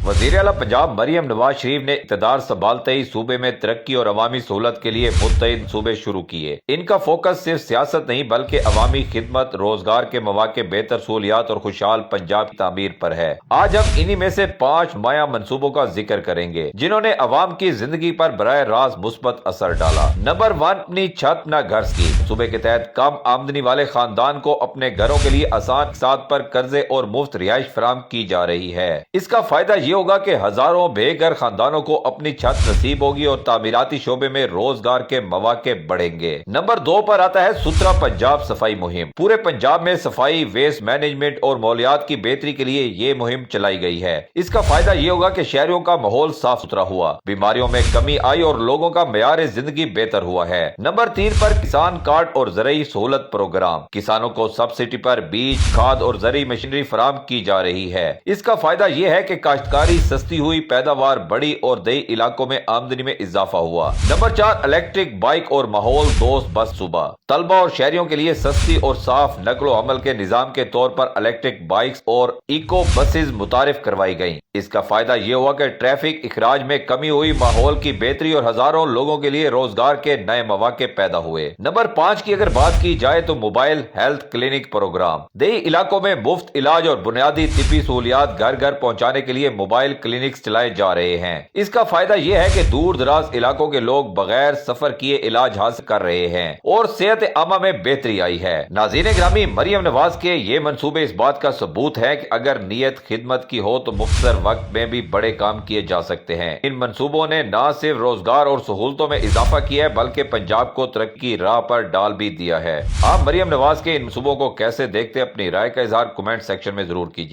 वज़ीर आला पंजाब मरियम नवाज शरीफ ने इक़्तिदार संभालते ही सूबे में तरक्की और अवामी सहूलत के लिए मुत्तहिद सूबे शुरू किए। इनका फोकस सिर्फ सियासत नहीं बल्कि अवामी खिदमत, रोजगार के मौके, बेहतर सहूलियात और खुशहाल पंजाब की तामीर पर है। आज हम इन्हीं में से 5 माया मंसूबों का जिक्र करेंगे जिन्होंने अवाम की जिंदगी पर बराह रास्त मुस्बत असर डाला। नंबर 1, अपनी छत न घर स्कीम। सूबे के तहत कम आमदनी वाले खानदान को अपने घरों के लिए आसान साथ पर कर्जे और मुफ्त रिहाइश फराहम की जा रही है। इसका फायदा ये होगा कि हजारों बेघर खानदानों को अपनी छत नसीब होगी और तामीराती शोबे में रोजगार के मौके बढ़ेंगे। नंबर 2 पर आता है सुथरा पंजाब सफाई मुहिम। पूरे पंजाब में सफाई, वेस्ट मैनेजमेंट और माहौलियात की बेहतरी के लिए ये मुहिम चलाई गई है। इसका फायदा ये होगा कि शहरों का माहौल साफ सुथरा हुआ, बीमारियों में कमी आई और लोगों का मेयार जिंदगी बेहतर हुआ है। नंबर 3 पर किसान कार्ड और ज़राई सहूलत प्रोग्राम। किसानों को सब्सिडी पर बीज, खाद और ज़राई मशीनरी फराहम की जा रही है। इसका फायदा ये है कि काश्तकारी सस्ती हुई, पैदावार बढ़ी और देही इलाकों में आमदनी में इजाफा हुआ। नंबर 4, इलेक्ट्रिक बाइक और माहौल दोस्त बस सुबह। तलबा और शहरियों के लिए सस्ती और साफ नकलो हमल के निजाम के तौर पर इलेक्ट्रिक बाइक्स और इको बसेज मुतारिफ करवाई गई। इसका फायदा ये हुआ कि ट्रैफिक इखराज में कमी हुई, माहौल की बेहतरी और हजारों लोगों के लिए रोजगार के नए मौके पैदा हुए। नंबर 5 की अगर बात की जाए तो मोबाइल हेल्थ क्लिनिक प्रोग्राम। देही इलाकों में मुफ्त इलाज और बुनियादी तिब्बी सहूलियात घर घर पहुंचाने के लिए मोबाइल क्लिनिक्स चलाए जा रहे हैं। इसका फायदा यह है कि दूर दराज इलाकों के लोग बगैर सफर किए इलाज हासिल कर रहे हैं और सेहत आमा में बेहतरी आई है। नाज़रीन ग्रामी, मरियम नवाज के ये मंसूबे इस बात का सबूत है कि अगर नीयत खिदमत की हो तो मुख्तसर वक्त में भी बड़े काम किए जा सकते हैं। इन मंसूबों ने न सिर्फ रोजगार और सहूलतों में इजाफा किया है बल्कि पंजाब को तरक्की की राह पर डाल भी दिया है। आप मरियम नवाज के इन मंसूबों को कैसे देखते हैं? अपनी राय का इजहार कमेंट सेक्शन में जरूर कीजिए।